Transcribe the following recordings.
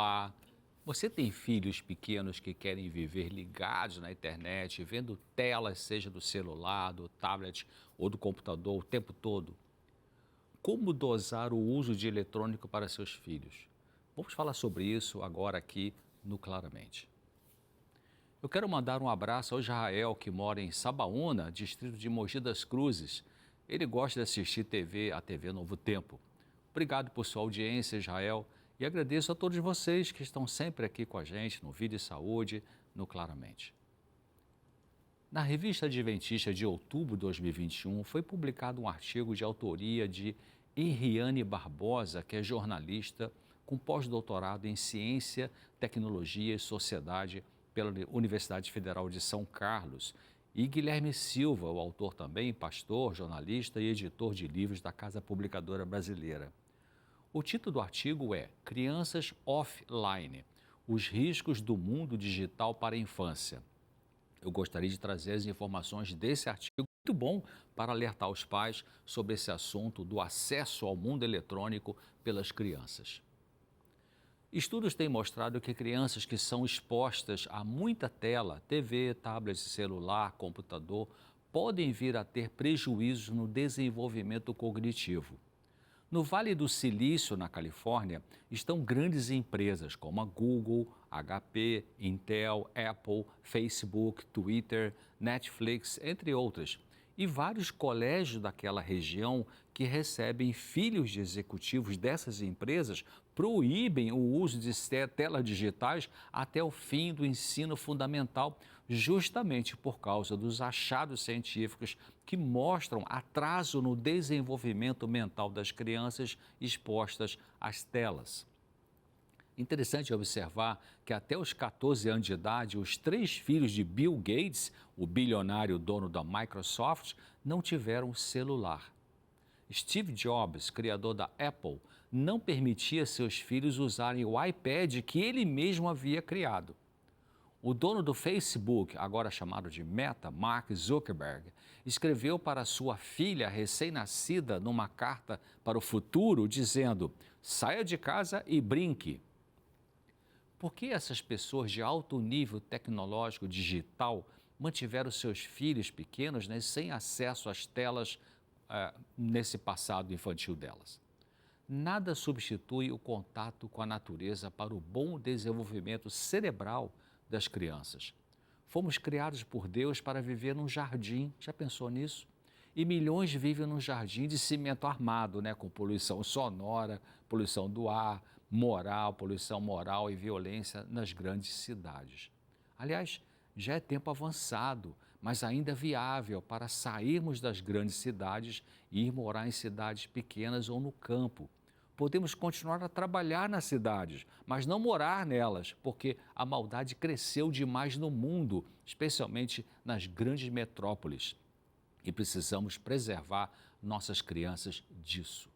celular. Você tem filhos pequenos que querem viver ligados na internet, vendo telas, seja do celular, do tablet ou do computador o tempo todo? Como dosar o uso de eletrônico para seus filhos? Vamos falar sobre isso agora aqui no Claramente. Eu quero mandar um abraço ao Israel, que mora em Sabaúna, distrito de Mogi das Cruzes. Ele gosta de assistir TV, a TV Novo Tempo. Obrigado por sua audiência, Israel, e agradeço a todos vocês que estão sempre aqui com a gente no Vida e Saúde, no Claramente. Na revista Adventista de outubro de 2021, foi publicado um artigo de autoria de Henriane Barbosa, que é jornalista com pós-doutorado em Ciência, Tecnologia e Sociedade pela Universidade Federal de São Carlos, e Guilherme Silva, o autor também, pastor, jornalista e editor de livros da Casa Publicadora Brasileira. O título do artigo é Crianças Offline, os riscos do mundo digital para a infância. Eu gostaria de trazer as informações desse artigo, muito bom para alertar os pais sobre esse assunto do acesso ao mundo eletrônico pelas crianças. Estudos têm mostrado que crianças que são expostas a muita tela, TV, tablet, celular, computador, podem vir a ter prejuízos no desenvolvimento cognitivo. No Vale do Silício, na Califórnia, estão grandes empresas como a Google, HP, Intel, Apple, Facebook, Twitter, Netflix, entre outras, e vários colégios daquela região que recebem filhos de executivos dessas empresas proíbem o uso de telas digitais até o fim do ensino fundamental, justamente por causa dos achados científicos que mostram atraso no desenvolvimento mental das crianças expostas às telas. Interessante observar que até os 14 anos de idade, os 3 filhos de Bill Gates, o bilionário dono da Microsoft, não tiveram celular. Steve Jobs, criador da Apple, não permitia seus filhos usarem o iPad que ele mesmo havia criado. O dono do Facebook, agora chamado de Meta, Mark Zuckerberg, escreveu para sua filha recém-nascida numa carta para o futuro, dizendo: "Saia de casa e brinque." Por que essas pessoas de alto nível tecnológico digital mantiveram seus filhos pequenos, sem acesso às telas nesse passado infantil delas? Nada substitui o contato com a natureza para o bom desenvolvimento cerebral das crianças. Fomos criados por Deus para viver num jardim, já pensou nisso? E milhões vivem num jardim de cimento armado, com poluição sonora, poluição do ar, poluição moral e violência nas grandes cidades. Aliás, já é tempo avançado, mas ainda viável para sairmos das grandes cidades e ir morar em cidades pequenas ou no campo. Podemos continuar a trabalhar nas cidades, mas não morar nelas, porque a maldade cresceu demais no mundo, especialmente nas grandes metrópoles. E precisamos preservar nossas crianças disso.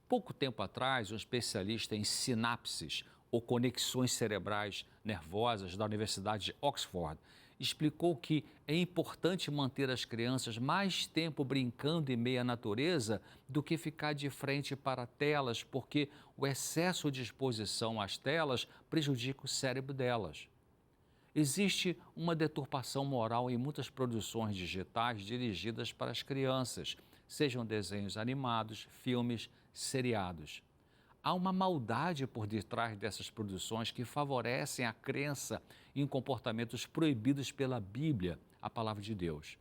Pouco tempo atrás, um especialista em sinapses ou conexões cerebrais nervosas da Universidade de Oxford explicou que é importante manter as crianças mais tempo brincando em meio à natureza do que ficar de frente para telas, porque o excesso de exposição às telas prejudica o cérebro delas. Existe uma deturpação moral em muitas produções digitais dirigidas para as crianças, sejam desenhos animados, filmes, seriados. Há uma maldade por detrás dessas produções que favorecem a crença em comportamentos proibidos pela Bíblia, a palavra de Deus.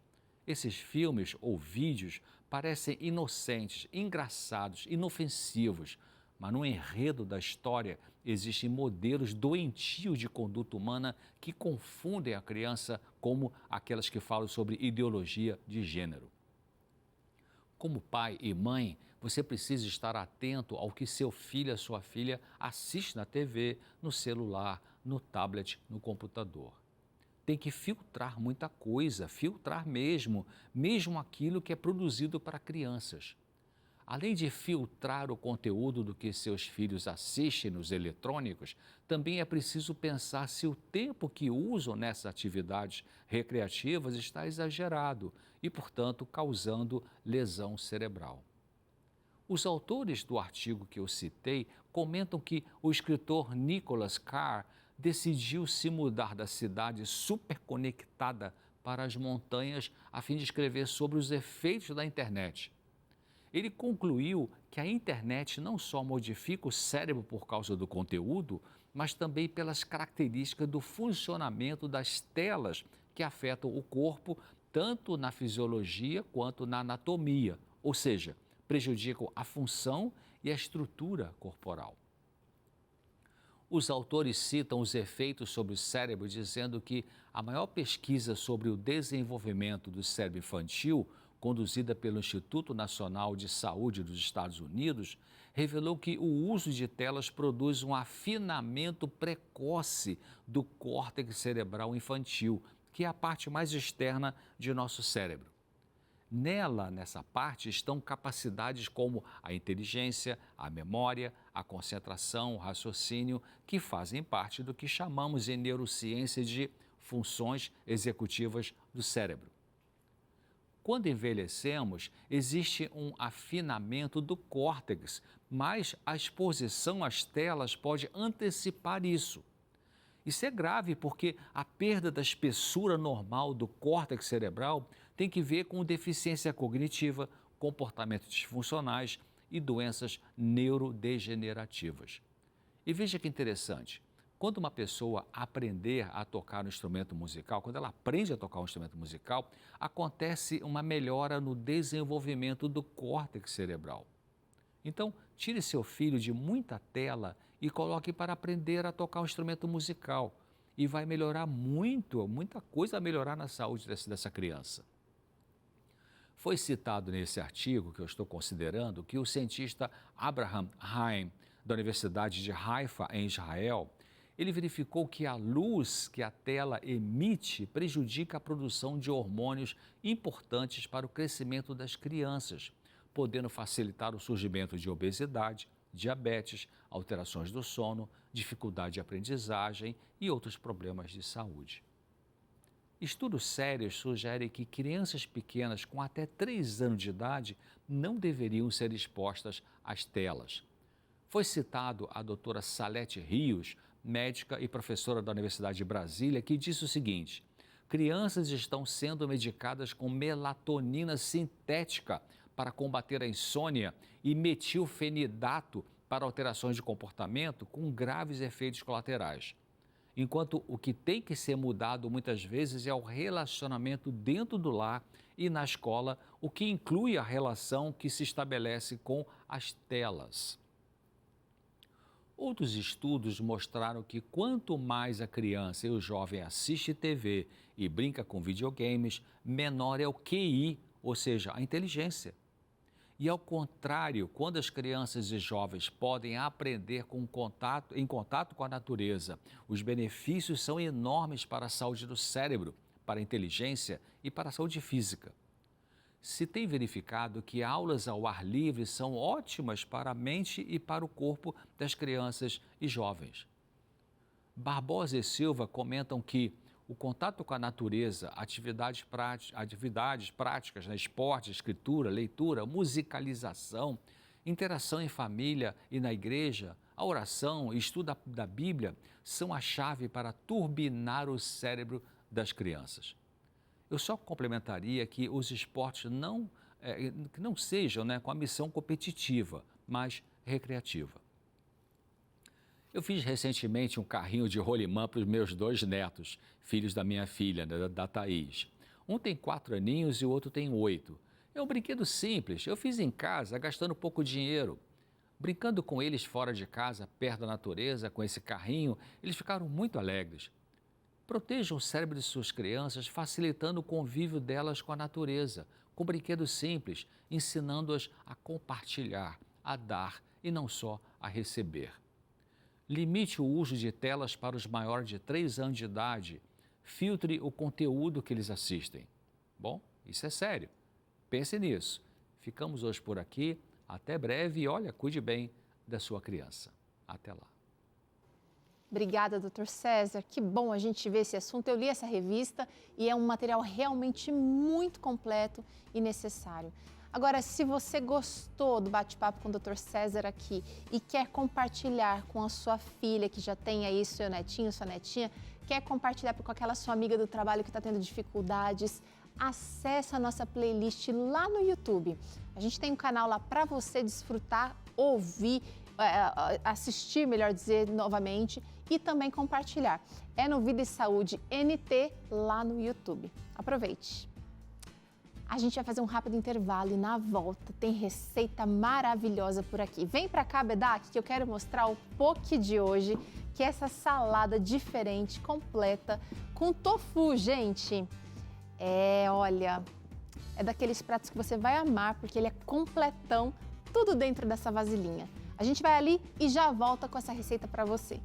Esses filmes ou vídeos parecem inocentes, engraçados, inofensivos, mas no enredo da história existem modelos doentios de conduta humana que confundem a criança, como aquelas que falam sobre ideologia de gênero. Como pai e mãe, você precisa estar atento ao que seu filho ou sua filha assiste na TV, no celular, no tablet, no computador. Tem que filtrar muita coisa, filtrar mesmo aquilo que é produzido para crianças. Além de filtrar o conteúdo do que seus filhos assistem nos eletrônicos, também é preciso pensar se o tempo que usam nessas atividades recreativas está exagerado e, portanto, causando lesão cerebral. Os autores do artigo que eu citei comentam que o escritor Nicholas Carr decidiu se mudar da cidade superconectada para as montanhas a fim de escrever sobre os efeitos da internet. Ele concluiu que a internet não só modifica o cérebro por causa do conteúdo, mas também pelas características do funcionamento das telas que afetam o corpo, tanto na fisiologia quanto na anatomia, ou seja, prejudicam a função e a estrutura corporal. Os autores citam os efeitos sobre o cérebro, dizendo que a maior pesquisa sobre o desenvolvimento do cérebro infantil, conduzida pelo Instituto Nacional de Saúde dos Estados Unidos, revelou que o uso de telas produz um afinamento precoce do córtex cerebral infantil, que é a parte mais externa de nosso cérebro. Nessa parte, estão capacidades como a inteligência, a memória, a concentração, o raciocínio, que fazem parte do que chamamos em neurociência de funções executivas do cérebro. Quando envelhecemos, existe um afinamento do córtex, mas a exposição às telas pode antecipar isso. Isso é grave porque a perda da espessura normal do córtex cerebral tem que ver com deficiência cognitiva, comportamentos disfuncionais e doenças neurodegenerativas. E veja que interessante, quando uma pessoa aprender a tocar um instrumento musical, quando ela aprende a tocar um instrumento musical, acontece uma melhora no desenvolvimento do córtex cerebral. Então, tire seu filho de muita tela e coloque para aprender a tocar um instrumento musical. E vai melhorar muita coisa a melhorar na saúde dessa criança. Foi citado nesse artigo que eu estou considerando que o cientista Abraham Haim, da Universidade de Haifa, em Israel, ele verificou que a luz que a tela emite prejudica a produção de hormônios importantes para o crescimento das crianças, podendo facilitar o surgimento de obesidade, diabetes, alterações do sono, dificuldade de aprendizagem e outros problemas de saúde. Estudos sérios sugerem que crianças pequenas com até 3 anos de idade não deveriam ser expostas às telas. Foi citado a doutora Salete Rios, médica e professora da Universidade de Brasília, que disse o seguinte: crianças estão sendo medicadas com melatonina sintética para combater a insônia e metilfenidato para alterações de comportamento com graves efeitos colaterais. Enquanto o que tem que ser mudado muitas vezes é o relacionamento dentro do lar e na escola, o que inclui a relação que se estabelece com as telas. Outros estudos mostraram que quanto mais a criança e o jovem assiste TV e brinca com videogames, menor é o QI, ou seja, a inteligência. E ao contrário, quando as crianças e jovens podem aprender em contato com a natureza, os benefícios são enormes para a saúde do cérebro, para a inteligência e para a saúde física. Se tem verificado que aulas ao ar livre são ótimas para a mente e para o corpo das crianças e jovens. Barbosa e Silva comentam que o contato com a natureza, atividades práticas, esporte, escritura, leitura, musicalização, interação em família e na igreja, a oração e estudo da Bíblia são a chave para turbinar o cérebro das crianças. Eu só complementaria que os esportes que não sejam com a missão competitiva, mas recreativa. Eu fiz recentemente um carrinho de rolimã para os meus 2 netos, filhos da minha filha, da Thaís. Um tem 4 aninhos e o outro tem 8. É um brinquedo simples, eu fiz em casa, gastando pouco dinheiro. Brincando com eles fora de casa, perto da natureza, com esse carrinho, eles ficaram muito alegres. Protejam o cérebro de suas crianças, facilitando o convívio delas com a natureza, com brinquedos simples, ensinando-as a compartilhar, a dar e não só a receber. Limite o uso de telas para os maiores de 3 anos de idade. Filtre o conteúdo que eles assistem. Bom, isso é sério. Pense nisso. Ficamos hoje por aqui. Até breve e olha, cuide bem da sua criança. Até lá. Obrigada, doutor César. Que bom a gente ver esse assunto. Eu li essa revista e é um material realmente muito completo e necessário. Agora, se você gostou do bate-papo com o Dr. César aqui e quer compartilhar com a sua filha, que já tem aí seu netinho, sua netinha, quer compartilhar com aquela sua amiga do trabalho que está tendo dificuldades, acesse a nossa playlist lá no YouTube. A gente tem um canal lá para você desfrutar, ouvir, assistir, melhor dizer, novamente, e também compartilhar. É no Vida e Saúde NT lá no YouTube. Aproveite! A gente vai fazer um rápido intervalo e na volta tem receita maravilhosa por aqui. Vem pra cá, Bedak, que eu quero mostrar o poke de hoje, que é essa salada diferente, completa, com tofu, gente. Olha, é daqueles pratos que você vai amar, porque ele é completão, tudo dentro dessa vasilhinha. A gente vai ali e já volta com essa receita para você.